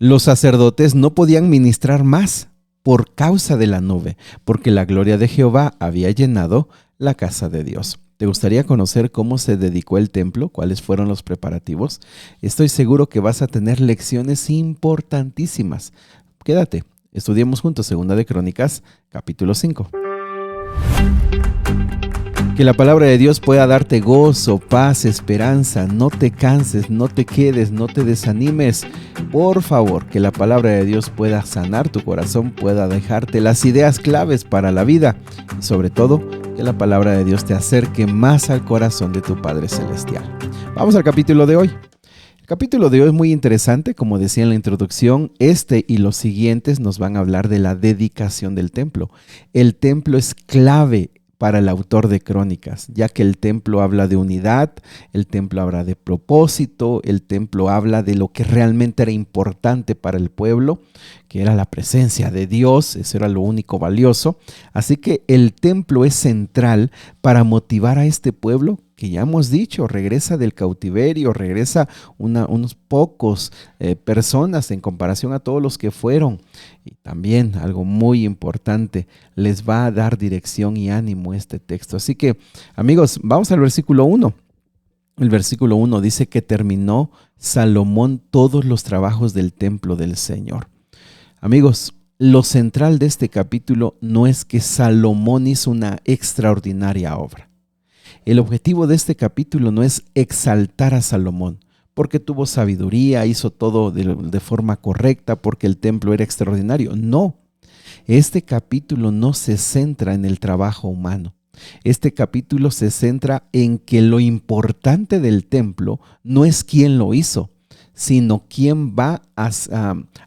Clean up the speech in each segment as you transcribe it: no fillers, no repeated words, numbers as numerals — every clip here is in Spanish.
Los sacerdotes no podían ministrar más por causa de la nube, porque la gloria de Jehová había llenado la casa de Dios. ¿Te gustaría conocer cómo se dedicó el templo? ¿Cuáles fueron los preparativos? Estoy seguro que vas a tener lecciones importantísimas. Quédate, estudiemos juntos 2 de Crónicas, capítulo 5. Que la palabra de Dios pueda darte gozo, paz, esperanza. No te canses, no te quedes, no te desanimes. Por favor, que la palabra de Dios pueda sanar tu corazón, pueda dejarte las ideas claves para la vida y sobre todo, que la palabra de Dios te acerque más al corazón de tu Padre Celestial. Vamos al capítulo de hoy. El capítulo de hoy es muy interesante, como decía en la introducción. Este y los siguientes nos van a hablar de la dedicación del templo. El templo es clave para el autor de Crónicas, ya que el templo habla de unidad, el templo habla de propósito, el templo habla de lo que realmente era importante para el pueblo, que era la presencia de Dios. Eso era lo único valioso. Así que el templo es central para motivar a este pueblo, que ya hemos dicho, regresa del cautiverio, regresa unos pocos personas en comparación a todos los que fueron. Y también algo muy importante, les va a dar dirección y ánimo este texto. Así que, amigos, vamos al versículo 1. El versículo 1 dice que terminó Salomón todos los trabajos del templo del Señor. Amigos, lo central de este capítulo no es que Salomón hizo una extraordinaria obra. El objetivo de este capítulo no es exaltar a Salomón, porque tuvo sabiduría, hizo todo de forma correcta, porque el templo era extraordinario. No, este capítulo no se centra en el trabajo humano. Este capítulo se centra en que lo importante del templo no es quién lo hizo, sino quién va a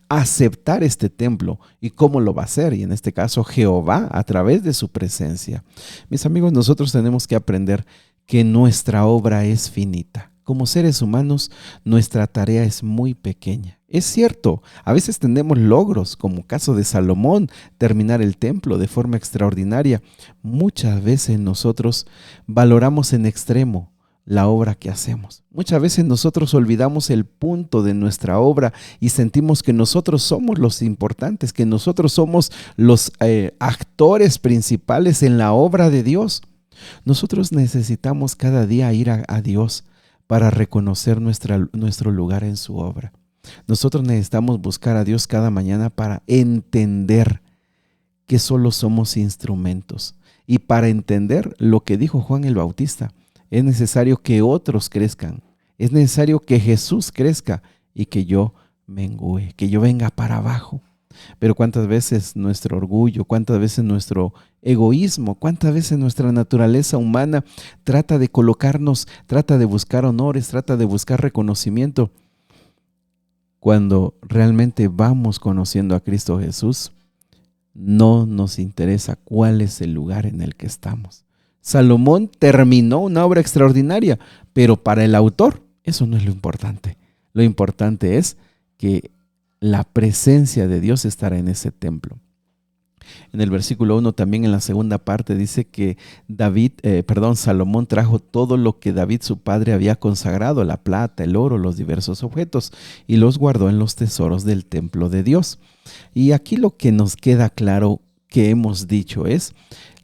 aceptar este templo y cómo lo va a hacer. Y en este caso, Jehová, a través de su presencia. Mis amigos, nosotros tenemos que aprender que nuestra obra es finita. Como seres humanos, nuestra tarea es muy pequeña. Es cierto, a veces tenemos logros, como caso de Salomón, terminar el templo de forma extraordinaria. Muchas veces nosotros valoramos en extremo la obra que hacemos. Muchas veces nosotros olvidamos el punto de nuestra obra y sentimos que nosotros somos los importantes, que nosotros somos los actores principales en la obra de Dios. Nosotros necesitamos cada día ir a Dios para reconocer nuestro lugar en su obra. Nosotros necesitamos buscar a Dios cada mañana para entender que solo somos instrumentos. Y para entender lo que dijo Juan el Bautista, es necesario que otros crezcan. Es necesario que Jesús crezca y que yo mengüe, que yo venga para abajo. Pero cuántas veces nuestro orgullo, cuántas veces nuestro egoísmo, cuántas veces nuestra naturaleza humana trata de colocarnos, trata de buscar honores, trata de buscar reconocimiento. Cuando realmente vamos conociendo a Cristo Jesús, no nos interesa cuál es el lugar en el que estamos. Salomón terminó una obra extraordinaria, pero para el autor eso no es lo importante. Lo importante es que la presencia de Dios estará en ese templo. En el versículo 1 también en la segunda parte dice que Salomón trajo todo lo que David su padre había consagrado, la plata, el oro, los diversos objetos, y los guardó en los tesoros del templo de Dios. Y aquí lo que nos queda claro que hemos dicho es: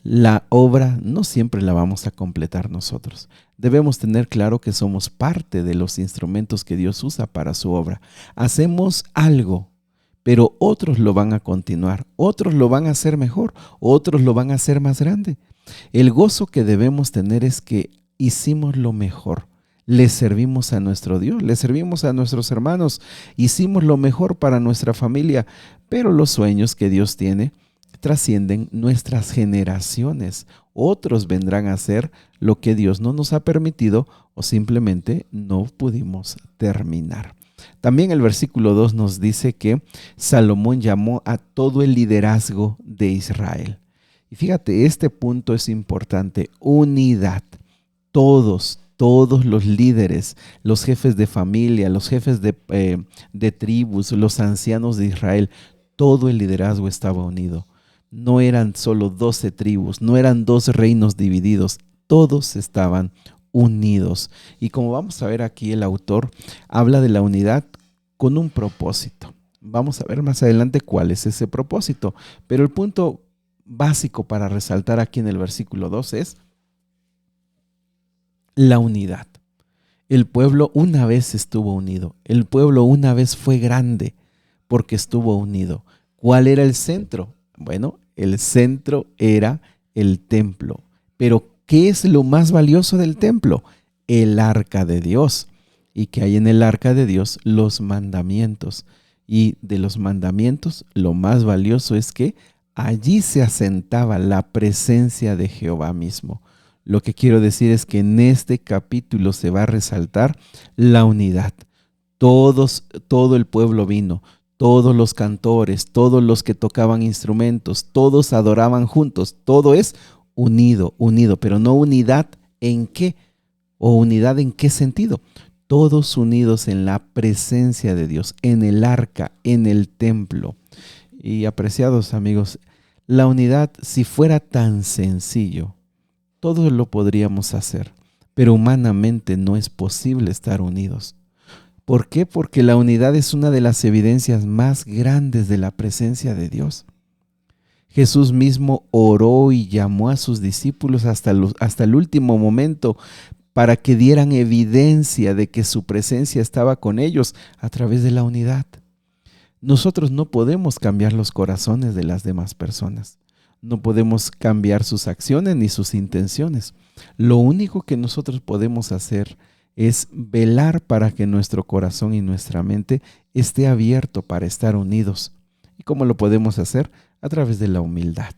la obra no siempre la vamos a completar nosotros. Debemos tener claro que somos parte de los instrumentos que Dios usa para su obra. Hacemos algo, pero otros lo van a continuar, otros lo van a hacer mejor, otros lo van a hacer más grande. El gozo que debemos tener es que hicimos lo mejor. Le servimos a nuestro Dios, le servimos a nuestros hermanos, hicimos lo mejor para nuestra familia, pero los sueños que Dios tiene trascienden nuestras generaciones. Otros vendrán a hacer lo que Dios no nos ha permitido o simplemente no pudimos terminar. También el versículo 2 nos dice que Salomón llamó a todo el liderazgo de Israel. Y fíjate, este punto es importante: unidad. Todos los líderes, los jefes de familia, los jefes de tribus, los ancianos de Israel, todo el liderazgo estaba unido. No eran solo 12 tribus, no eran 2 reinos divididos, todos estaban unidos. Y como vamos a ver aquí, el autor habla de la unidad con un propósito. Vamos a ver más adelante cuál es ese propósito. Pero el punto básico para resaltar aquí en el versículo 2 es la unidad. El pueblo una vez estuvo unido. El pueblo una vez fue grande porque estuvo unido. ¿Cuál era el centro? Bueno, el centro era el templo. Pero ¿qué es lo más valioso del templo? El arca de Dios. Y que hay en el arca de Dios los mandamientos. Y de los mandamientos, lo más valioso es que allí se asentaba la presencia de Jehová mismo. Lo que quiero decir es que en este capítulo se va a resaltar la unidad. Todo el pueblo vino, todos los cantores, todos los que tocaban instrumentos, todos adoraban juntos. Todo es unido, pero no unidad en qué o unidad en qué sentido. Todos unidos en la presencia de Dios, en el arca, en el templo. Y apreciados amigos, la unidad, si fuera tan sencillo, todos lo podríamos hacer, pero humanamente no es posible estar unidos. ¿Por qué? Porque la unidad es una de las evidencias más grandes de la presencia de Dios. Jesús mismo oró y llamó a sus discípulos hasta el último momento para que dieran evidencia de que su presencia estaba con ellos a través de la unidad. Nosotros no podemos cambiar los corazones de las demás personas. No podemos cambiar sus acciones ni sus intenciones. Lo único que nosotros podemos hacer es velar para que nuestro corazón y nuestra mente esté abierto para estar unidos. ¿Y cómo lo podemos hacer? A través de la humildad.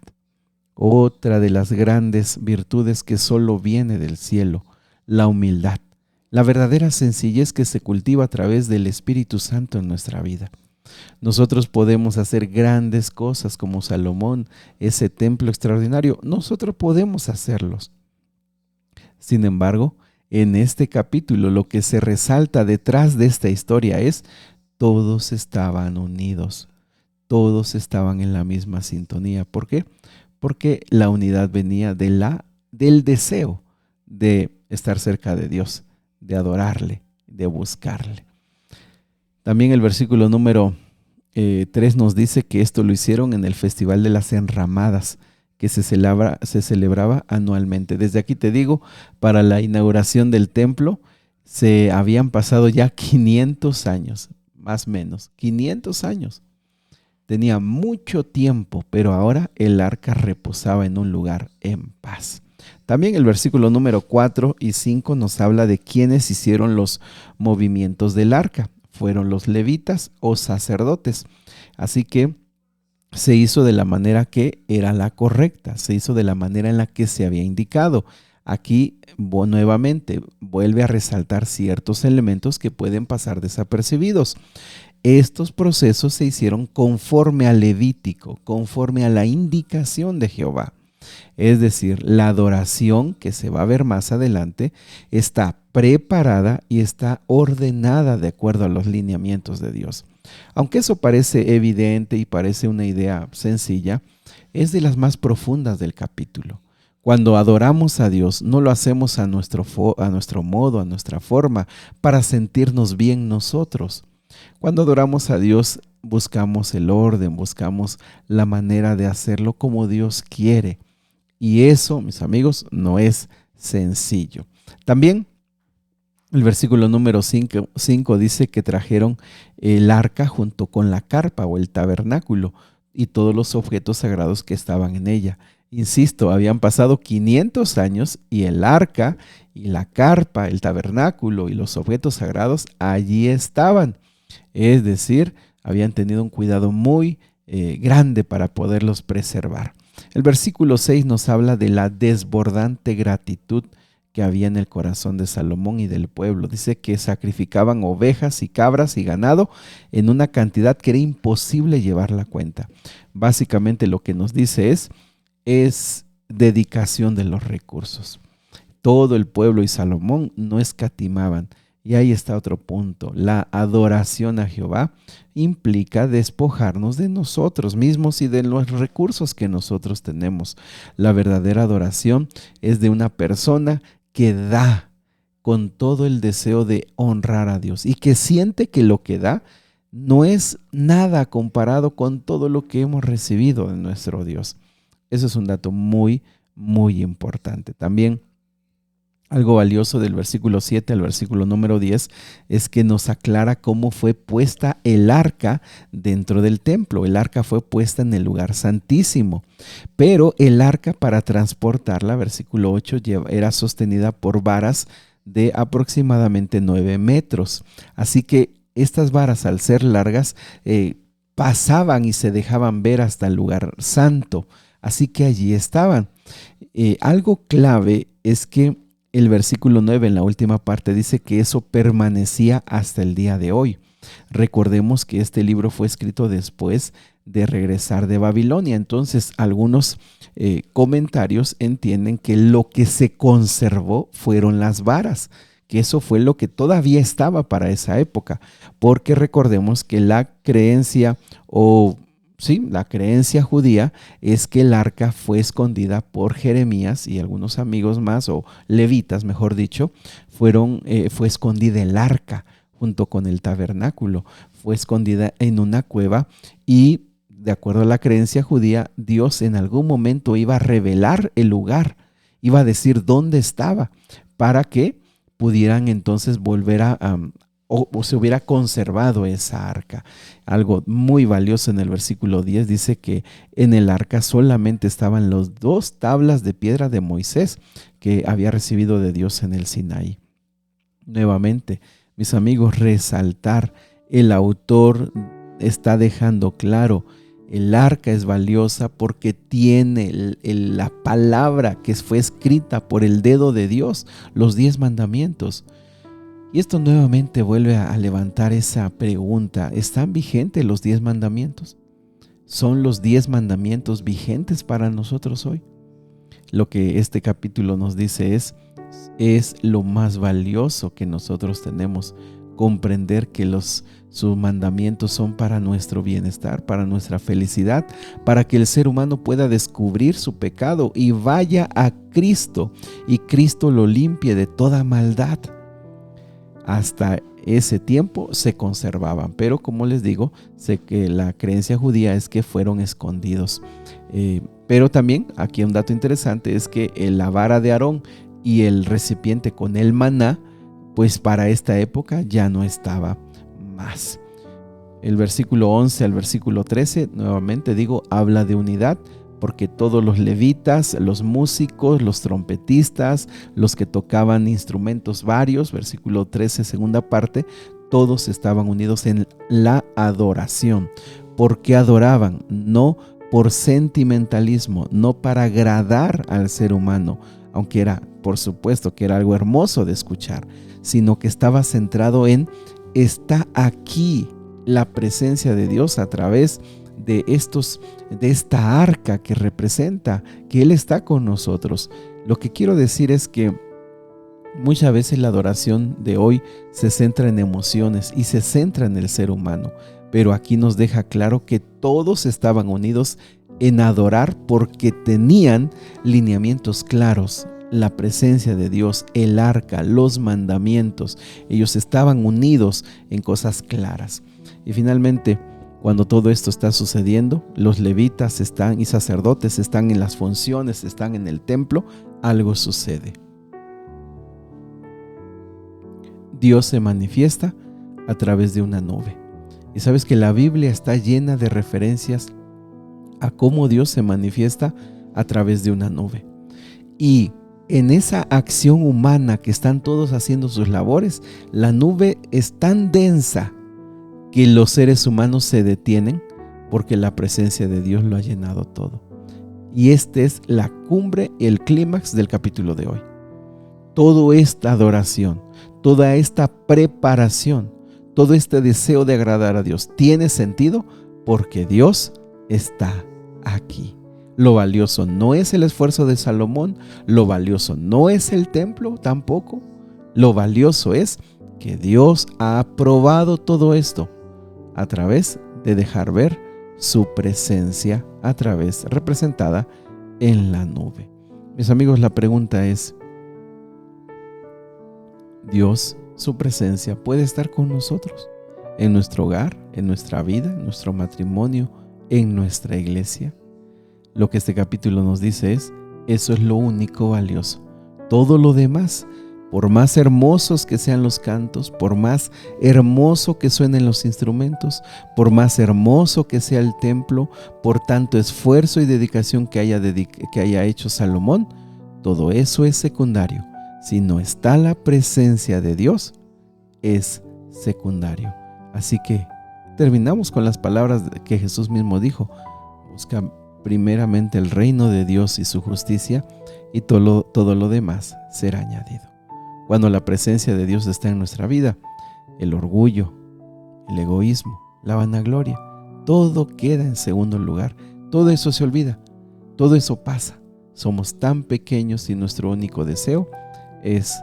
Otra de las grandes virtudes que solo viene del cielo, la humildad. La verdadera sencillez que se cultiva a través del Espíritu Santo en nuestra vida. Nosotros podemos hacer grandes cosas como Salomón, ese templo extraordinario. Nosotros podemos hacerlos. Sin embargo, en este capítulo lo que se resalta detrás de esta historia es todos estaban unidos. Todos estaban en la misma sintonía. ¿Por qué? Porque la unidad venía del deseo de estar cerca de Dios, de adorarle, de buscarle. También el versículo número 3 nos dice que esto lo hicieron en el Festival de las Enramadas, que se celebraba anualmente. Desde aquí te digo, para la inauguración del templo se habían pasado ya 500 años, más o menos, 500 años. Tenía mucho tiempo, pero ahora el arca reposaba en un lugar en paz. También el versículo número 4 y 5 nos habla de quiénes hicieron los movimientos del arca. Fueron los levitas o sacerdotes. Así que se hizo de la manera que era la correcta, se hizo de la manera en la que se había indicado. Aquí nuevamente vuelve a resaltar ciertos elementos que pueden pasar desapercibidos. Estos procesos se hicieron conforme al Levítico, conforme a la indicación de Jehová. Es decir, la adoración, que se va a ver más adelante, está preparada y está ordenada de acuerdo a los lineamientos de Dios. Aunque eso parece evidente y parece una idea sencilla, es de las más profundas del capítulo. Cuando adoramos a Dios, no lo hacemos a nuestro modo, a nuestra forma, para sentirnos bien nosotros. Cuando adoramos a Dios, buscamos el orden, buscamos la manera de hacerlo como Dios quiere. Y eso, mis amigos, no es sencillo. También el versículo número 5 dice que trajeron el arca junto con la carpa o el tabernáculo y todos los objetos sagrados que estaban en ella. Insisto, habían pasado 500 años y el arca y la carpa, el tabernáculo y los objetos sagrados allí estaban. Es decir, habían tenido un cuidado muy grande para poderlos preservar. El versículo 6 nos habla de la desbordante gratitud que había en el corazón de Salomón y del pueblo. Dice que sacrificaban ovejas y cabras y ganado en una cantidad que era imposible llevar la cuenta. Básicamente lo que nos dice es dedicación de los recursos. Todo el pueblo y Salomón no escatimaban. Y ahí está otro punto. La adoración a Jehová implica despojarnos de nosotros mismos y de los recursos que nosotros tenemos. La verdadera adoración es de una persona que da con todo el deseo de honrar a Dios y que siente que lo que da no es nada comparado con todo lo que hemos recibido de nuestro Dios. Eso es un dato muy, muy importante. También algo valioso del versículo 7 al versículo número 10 es que nos aclara cómo fue puesta el arca dentro del templo. El arca fue puesta en el lugar santísimo, pero el arca, para transportarla, versículo 8, era sostenida por varas de aproximadamente 9 metros. Así que estas varas, al ser largas, pasaban y se dejaban ver hasta el lugar santo. Así que allí estaban. Algo clave es que el versículo 9, en la última parte, dice que eso permanecía hasta el día de hoy. Recordemos que este libro fue escrito después de regresar de Babilonia. Entonces, algunos comentarios entienden que lo que se conservó fueron las varas, que eso fue lo que todavía estaba para esa época, porque recordemos que la creencia la creencia judía es que el arca fue escondida por Jeremías y algunos amigos más, o levitas, mejor dicho, fue escondida el arca junto con el tabernáculo, fue escondida en una cueva y, de acuerdo a la creencia judía, Dios en algún momento iba a revelar el lugar, iba a decir dónde estaba, para que pudieran entonces volver o se hubiera conservado esa arca. Algo muy valioso en el versículo 10 dice que en el arca solamente estaban las 2 tablas de piedra de Moisés que había recibido de Dios en el Sinaí. Nuevamente, mis amigos, resaltar, el autor está dejando claro, el arca es valiosa porque tiene la palabra que fue escrita por el dedo de Dios, los 10 mandamientos. Y esto nuevamente vuelve a levantar esa pregunta: ¿están vigentes los 10 mandamientos? ¿Son los 10 mandamientos vigentes para nosotros hoy? Lo que este capítulo nos dice es lo más valioso que nosotros tenemos, comprender que sus mandamientos son para nuestro bienestar, para nuestra felicidad, para que el ser humano pueda descubrir su pecado y vaya a Cristo y Cristo lo limpie de toda maldad. Hasta ese tiempo se conservaban, pero como les digo, sé que la creencia judía es que fueron escondidos. Pero también aquí un dato interesante es que la vara de Aarón y el recipiente con el maná, pues para esta época ya no estaba más. El versículo 11 al versículo 13, nuevamente digo, habla de unidad, porque todos los levitas, los músicos, los trompetistas, los que tocaban instrumentos varios, versículo 13, segunda parte, todos estaban unidos en la adoración. Porque adoraban, no por sentimentalismo, no para agradar al ser humano, aunque era, por supuesto, que era algo hermoso de escuchar, sino que estaba centrado en, está aquí la presencia de Dios a través de esta arca que representa que Él está con nosotros. Lo que quiero decir es que muchas veces la adoración de hoy se centra en emociones y se centra en el ser humano, pero aquí nos deja claro que todos estaban unidos en adorar porque tenían lineamientos claros, la presencia de Dios, el arca, los mandamientos. Ellos estaban unidos en cosas claras. Y finalmente, cuando todo esto está sucediendo, los levitas y sacerdotes están en las funciones, están en el templo, algo sucede. Dios se manifiesta a través de una nube. Y sabes que la Biblia está llena de referencias a cómo Dios se manifiesta a través de una nube. Y en esa acción humana que están todos haciendo sus labores, la nube es tan densa que los seres humanos se detienen porque la presencia de Dios lo ha llenado todo. Y esta es la cumbre, el clímax del capítulo de hoy. Toda esta adoración, toda esta preparación, todo este deseo de agradar a Dios tiene sentido porque Dios está aquí. Lo valioso no es el esfuerzo de Salomón, lo valioso no es el templo tampoco. Lo valioso es que Dios ha aprobado todo esto a través de dejar ver su presencia representada en la nube. Mis amigos, la pregunta es: ¿Dios, su presencia, puede estar con nosotros? en nuestro hogar, en nuestra vida, en nuestro matrimonio, en nuestra iglesia. Lo que este capítulo nos dice es, eso es lo único valioso. Todo lo demás, por más hermosos que sean los cantos, por más hermoso que suenen los instrumentos, por más hermoso que sea el templo, por tanto esfuerzo y dedicación que haya hecho Salomón, todo eso es secundario. Si no está la presencia de Dios, es secundario. Así que terminamos con las palabras que Jesús mismo dijo: busca primeramente el reino de Dios y su justicia, y todo lo demás será añadido. Cuando la presencia de Dios está en nuestra vida, el orgullo, el egoísmo, la vanagloria, todo queda en segundo lugar. Todo eso se olvida, todo eso pasa. Somos tan pequeños y nuestro único deseo es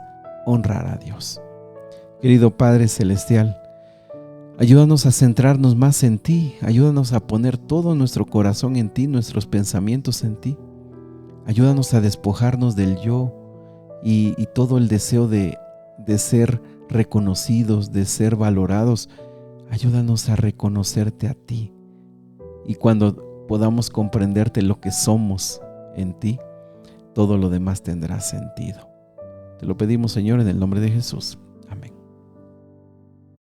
honrar a Dios. Querido Padre Celestial, ayúdanos a centrarnos más en ti, ayúdanos a poner todo nuestro corazón en ti, nuestros pensamientos en ti. Ayúdanos a despojarnos del yo y todo el deseo de ser reconocidos, de ser valorados. Ayúdanos a reconocerte a ti. Y cuando podamos comprenderte lo que somos en ti, todo lo demás tendrá sentido. Te lo pedimos, Señor, en el nombre de Jesús.